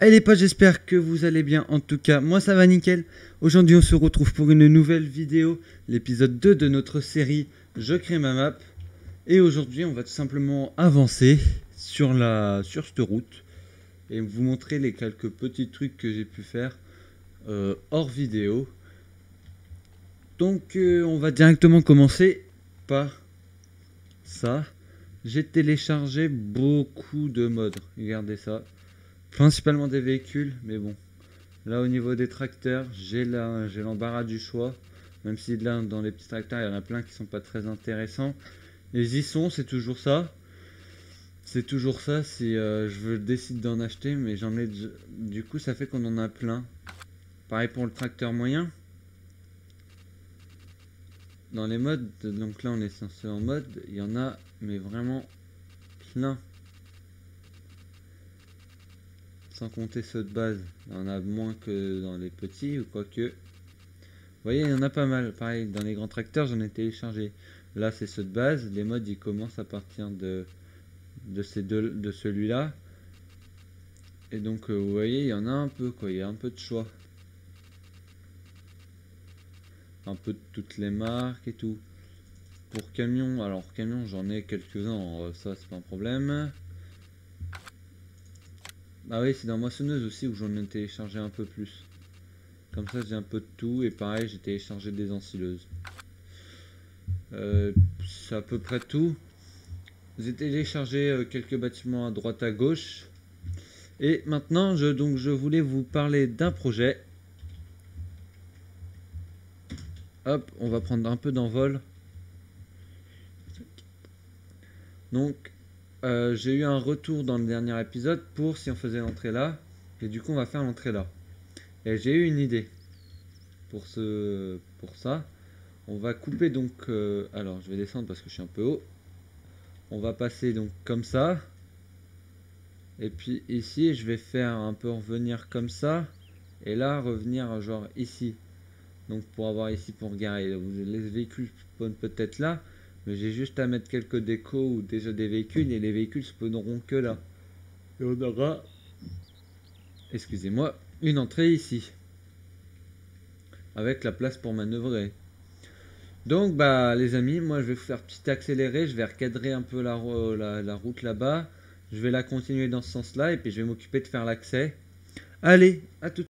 Allez les potes, j'espère que vous allez bien. En tout cas, moi ça va nickel. Aujourd'hui on se retrouve pour une nouvelle vidéo, l'épisode 2 de notre série Je crée ma map. Et aujourd'hui on va tout simplement avancer sur cette route et vous montrer les quelques petits trucs que j'ai pu faire hors vidéo. Donc on va directement commencer par ça. J'ai téléchargé beaucoup de mods, regardez ça. Principalement des véhicules, mais bon. Là au niveau des tracteurs, j'ai l'embarras du choix. Même si là dans les petits tracteurs, il y en a plein qui sont pas très intéressants. Les Issons, c'est toujours ça. C'est toujours ça si je décide d'en acheter, mais j'en ai du coup ça fait qu'on en a plein. Pareil pour le tracteur moyen. Dans les modes, donc là on est censé en mode, il y en a mais vraiment plein. Sans compter ceux de base, il y en a moins que dans les petits ou quoique. Vous voyez, il y en a pas mal. Pareil, dans les grands tracteurs, j'en ai téléchargé. Là, c'est ceux de base. Les modes, ils commencent à partir de celui-là. Et donc, vous voyez, il y en a un peu, quoi. Il y a un peu de choix. Un peu de toutes les marques et tout. Pour camion, alors camion, j'en ai quelques-uns. Ça, c'est pas un problème. Ah oui, c'est dans moissonneuse aussi où j'en ai téléchargé un peu plus. Comme ça, j'ai un peu de tout. Et pareil, j'ai téléchargé des ensileuses. C'est à peu près tout. J'ai téléchargé quelques bâtiments à droite à gauche. Et maintenant, je voulais vous parler d'un projet. Hop, on va prendre un peu d'envol. Donc, j'ai eu un retour dans le dernier épisode pour si on faisait l'entrée là. Et du coup, on va faire l'entrée là. Et j'ai eu une idée pour ça. On va couper donc... alors, je vais descendre parce que je suis un peu haut. On va passer donc comme ça. Et puis ici, je vais faire un peu revenir comme ça. Et là, revenir genre ici. Donc pour avoir ici pour garer. Les véhicules spawnent peut-être là. Mais j'ai juste à mettre quelques décos ou déjà des véhicules. Et les véhicules spawneront que là. Et on aura... excusez-moi, une entrée ici. Avec la place pour manœuvrer. Donc bah les amis, moi je vais vous faire petit accéléré, je vais recadrer un peu la route là-bas. Je vais la continuer dans ce sens-là et puis je vais m'occuper de faire l'accès. Allez, à tout de suite.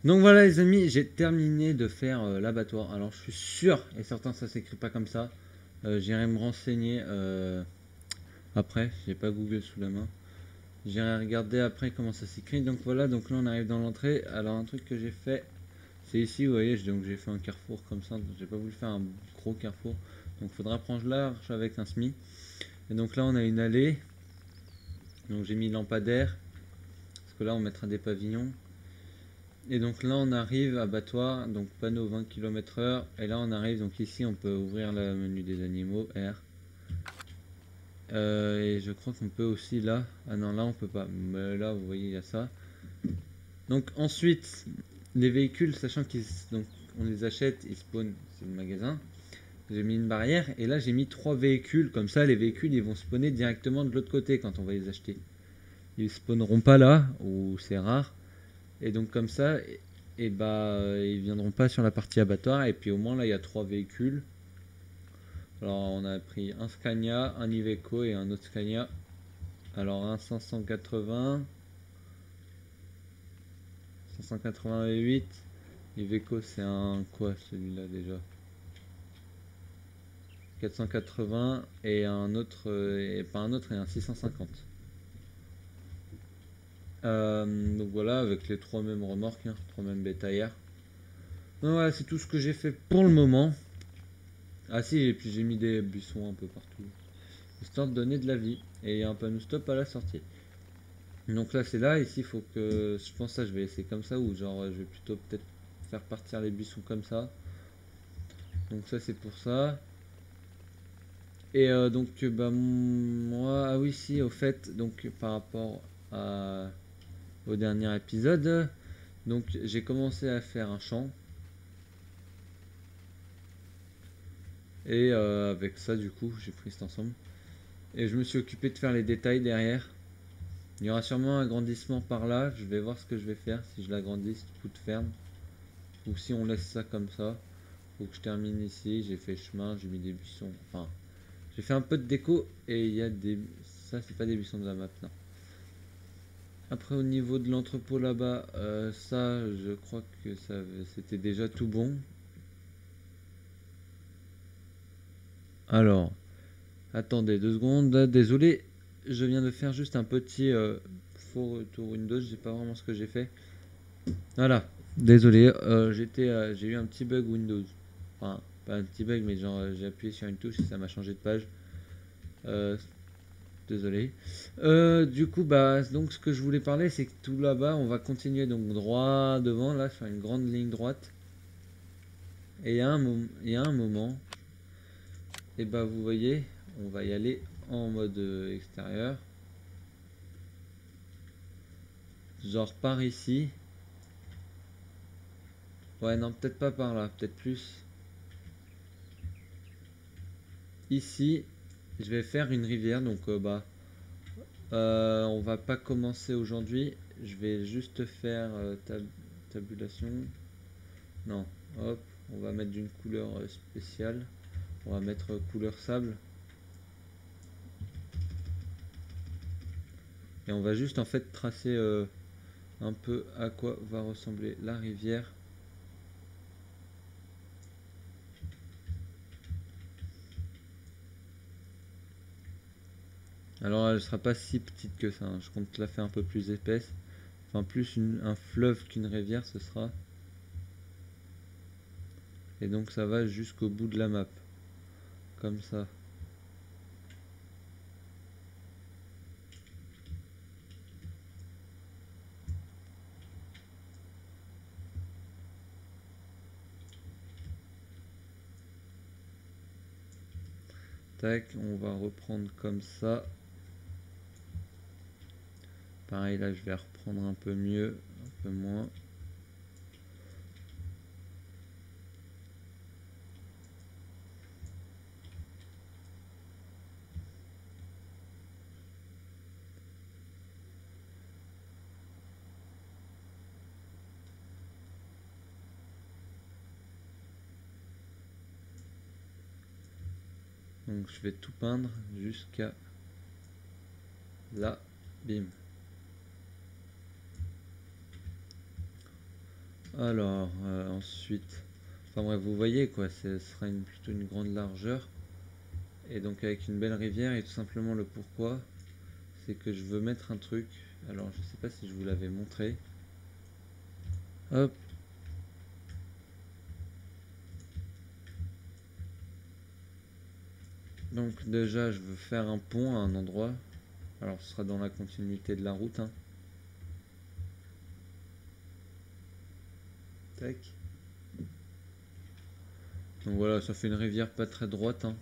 Donc voilà les amis, j'ai terminé de faire l'abattoir. Alors je suis sûr et certain ça s'écrit pas comme ça. J'irai me renseigner après, j'ai pas Google sous la main. J'irai regarder après comment ça s'écrit. Donc voilà, donc là on arrive dans l'entrée. Alors un truc que j'ai fait, c'est ici, vous voyez, donc j'ai fait un carrefour comme ça. J'ai pas voulu faire un gros carrefour. Donc faudra prendre large avec un SMI. Et donc là on a une allée. Donc j'ai mis lampadaire. Parce que là on mettra des pavillons. Et donc là on arrive abattoir, donc panneau 20 km/h. Et là on arrive, donc ici on peut ouvrir le menu des animaux, R. Et je crois qu'on peut aussi là. Ah non, là on peut pas. Mais là vous voyez il y a ça. Donc ensuite, les véhicules, sachant qu'on les achète, ils spawnent, c'est le magasin. J'ai mis une barrière et là j'ai mis 3 véhicules. Comme ça les véhicules ils vont spawner directement de l'autre côté quand on va les acheter. Ils spawneront pas là, ou c'est rare. Et donc comme ça, et bah ils viendront pas sur la partie abattoir. Et puis au moins là il y a 3 véhicules. Alors on a pris un Scania, un Iveco et un autre Scania. Alors un 580, 588. Iveco c'est un quoi celui-là déjà? 480 et un autre, et pas un autre et un 650. Donc voilà, avec les 3 mêmes remorques, hein, 3 mêmes bétaillères. Donc voilà, c'est tout ce que j'ai fait pour le moment. Ah si, et puis j'ai mis des buissons un peu partout, histoire de donner de la vie. Et il y a un panneau stop à la sortie. Donc là c'est là, ici il faut que, je pense ça je vais laisser comme ça, ou genre je vais plutôt peut-être faire partir les buissons comme ça. Donc ça c'est pour ça. Et donc bah moi, ah oui si au fait, donc par rapport au dernier épisode, donc j'ai commencé à faire un champ. Et avec ça du coup j'ai pris cet ensemble. Et je me suis occupé de faire les détails derrière. Il y aura sûrement un agrandissement par là. Je vais voir ce que je vais faire, si je l'agrandis, toute ferme. Ou si on laisse ça comme ça. Faut que je termine ici. J'ai fait chemin, j'ai mis des buissons. Enfin, j'ai fait un peu de déco. Et il y a des... Ça c'est pas des buissons de la map, non. Après au niveau de l'entrepôt là-bas, ça je crois que ça c'était déjà tout bon. Alors, attendez 2 secondes. Désolé, je viens de faire juste un petit faux retour Windows. Je sais pas vraiment ce que j'ai fait. Voilà, désolé, j'ai eu un petit bug Windows. Enfin, pas un petit bug, mais genre j'ai appuyé sur une touche et ça m'a changé de page. Euh, Désolé. Du coup, bah, donc ce que je voulais parler, c'est que tout là-bas, on va continuer donc droit devant, là, sur une grande ligne droite. Et il y a un moment, et bah, vous voyez, on va y aller en mode extérieur. Genre par ici. Ouais, non, peut-être pas par là, peut-être plus. Ici, je vais faire une rivière, donc bah, on va pas commencer aujourd'hui. Je vais juste faire tabulation. Non, hop, on va mettre d'une couleur spéciale. On va mettre couleur sable. Et on va juste en fait tracer un peu à quoi va ressembler la rivière. Alors elle sera pas si petite que ça, hein. Je compte la faire un peu plus épaisse. Enfin plus un fleuve qu'une rivière ce sera. Et donc ça va jusqu'au bout de la map. Comme ça. Tac, on va reprendre comme ça. Pareil là je vais reprendre un peu mieux, un peu moins. Donc je vais tout peindre jusqu'à là, bim. Alors, ensuite, enfin bref, vous voyez quoi, ce sera plutôt une grande largeur. Et donc avec une belle rivière, et tout simplement le pourquoi, c'est que je veux mettre un truc. Alors je sais pas si je vous l'avais montré. Hop. Donc déjà je veux faire un pont à un endroit. Alors ce sera dans la continuité de la route, hein. Tac. Donc voilà, ça fait une rivière pas très droite, hein.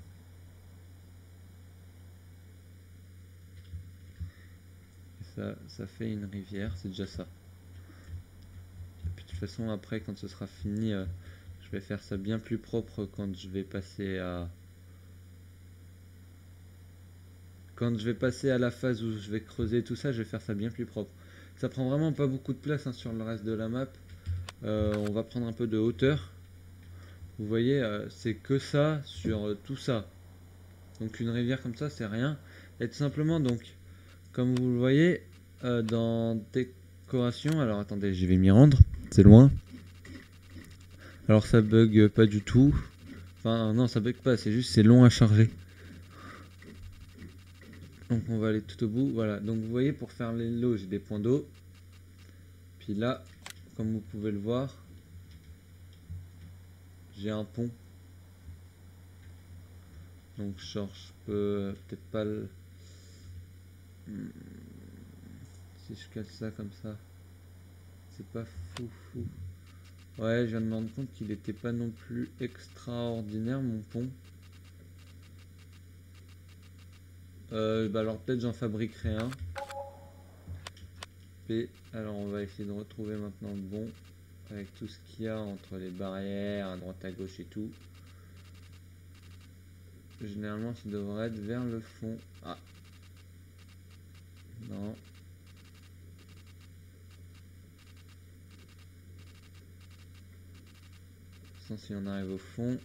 Ça fait une rivière, c'est déjà ça. Et puis de toute façon après quand ce sera fini, je vais faire ça bien plus propre quand je vais passer à... Quand je vais passer à la phase où je vais creuser tout ça, je vais faire ça bien plus propre. Ça prend vraiment pas beaucoup de place, hein, sur le reste de la map. On va prendre un peu de hauteur. Vous voyez, c'est que ça sur tout ça. Donc une rivière comme ça, c'est rien. Et tout simplement, donc, comme vous le voyez, dans décoration... Alors attendez, j'y vais m'y rendre. C'est loin. Alors ça bug pas du tout. Enfin non, ça bug pas, c'est juste c'est long à charger. Donc on va aller tout au bout. Voilà, donc vous voyez, pour faire les lots, j'ai des points d'eau. Puis là, comme vous pouvez le voir, j'ai un pont. Donc genre je peux peut-être pas le... Si je cale ça comme ça, c'est pas fou fou. Ouais, je viens de me rendre compte qu'il était pas non plus extraordinaire mon pont. Bah alors peut-être j'en fabriquerai un. Et alors on va essayer de retrouver maintenant le bon, avec tout ce qu'il y a entre les barrières, à droite à gauche et tout. Généralement ça devrait être vers le fond. Ah non. Sans si on arrive au fond,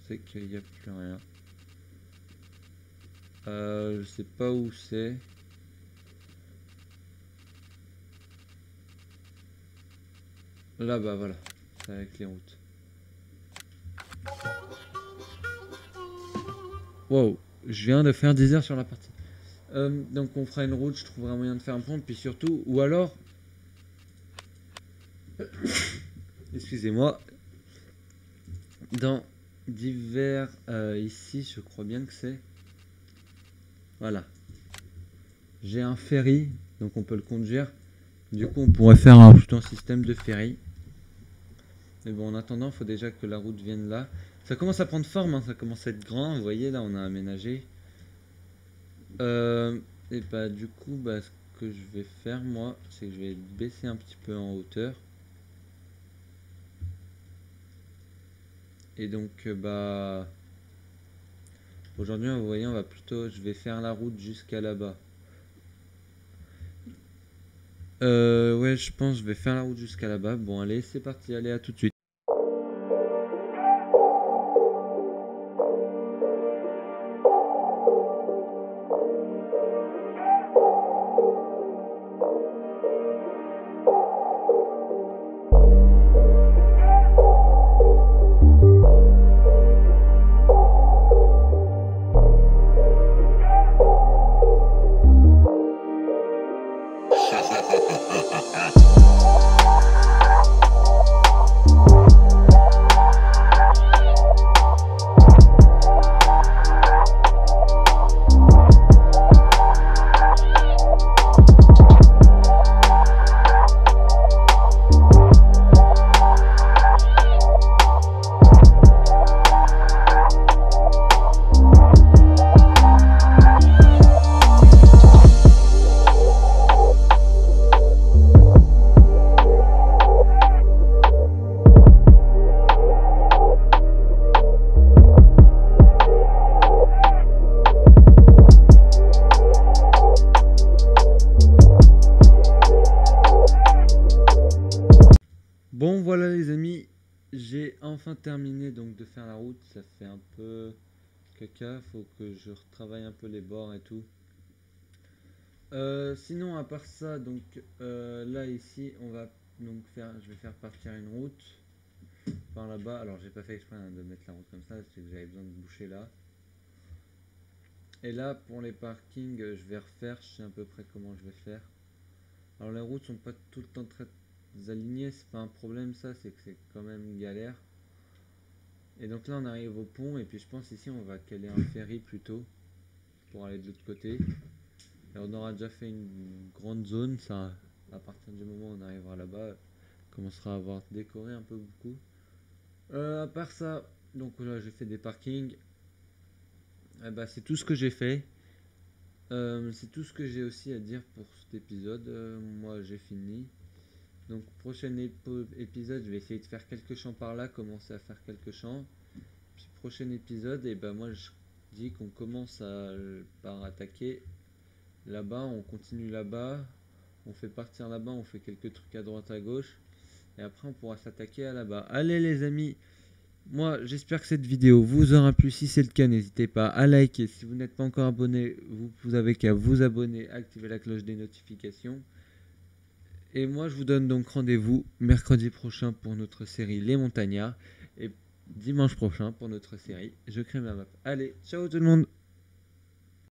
c'est qu'il n'y a plus rien. Je sais pas où c'est. Là bas voilà, c'est avec les routes. Wow, je viens de faire 10 heures sur la partie. Donc on fera une route, je trouverai un moyen de faire un pont, puis surtout, ou alors... Excusez-moi. Dans divers... ici, je crois bien que c'est... Voilà. J'ai un ferry, donc on peut le conduire. Du coup, on pourrait faire plutôt un système de ferry. Mais bon, en attendant, il faut déjà que la route vienne là. Ça commence à prendre forme, hein, ça commence à être grand. Vous voyez, là, on a aménagé. Et bah, du coup, bah, ce que je vais faire, moi, c'est que je vais baisser un petit peu en hauteur. Et donc, bah... Aujourd'hui, vous voyez, on va plutôt... Je vais faire la route jusqu'à là-bas. Ouais, je pense que je vais faire la route jusqu'à là-bas. Bon, allez, c'est parti. Allez, à tout de suite. Bon, voilà les amis, j'ai enfin terminé donc de faire la route. Ça fait un peu caca, faut que je retravaille un peu les bords et tout. Sinon, à part ça, donc là ici, on va donc je vais faire partir une route par là-bas. Alors j'ai pas fait exprès de mettre la route comme ça, c'est que j'avais besoin de boucher là. Et là pour les parkings, je vais refaire, je sais à peu près comment je vais faire. Alors les routes sont pas tout le temps très alignées, c'est pas un problème ça, c'est que c'est quand même galère. Et donc là on arrive au pont et puis je pense ici on va caler un ferry plutôt pour aller de l'autre côté. Et on aura déjà fait une grande zone, ça à partir du moment où on arrivera là-bas, on commencera à avoir décoré un peu beaucoup. À part ça, donc là j'ai fait des parkings. Bah, c'est tout ce que j'ai fait. C'est tout ce que j'ai aussi à dire pour cet épisode. Moi j'ai fini. Donc prochain épisode, je vais essayer de faire quelques champs par là, commencer à faire quelques champs. Puis prochain épisode, et ben moi je dis qu'on commence par attaquer là-bas, on continue là-bas, on fait partir là-bas, on fait quelques trucs à droite à gauche, et après on pourra s'attaquer à là-bas. Allez les amis, moi j'espère que cette vidéo vous aura plu. Si c'est le cas, n'hésitez pas à liker. Si vous n'êtes pas encore abonné, vous avez qu'à vous abonner, activer la cloche des notifications. Et moi je vous donne donc rendez-vous mercredi prochain pour notre série Les Montagnards et dimanche prochain pour notre série Je crée ma map. Allez, ciao tout le monde.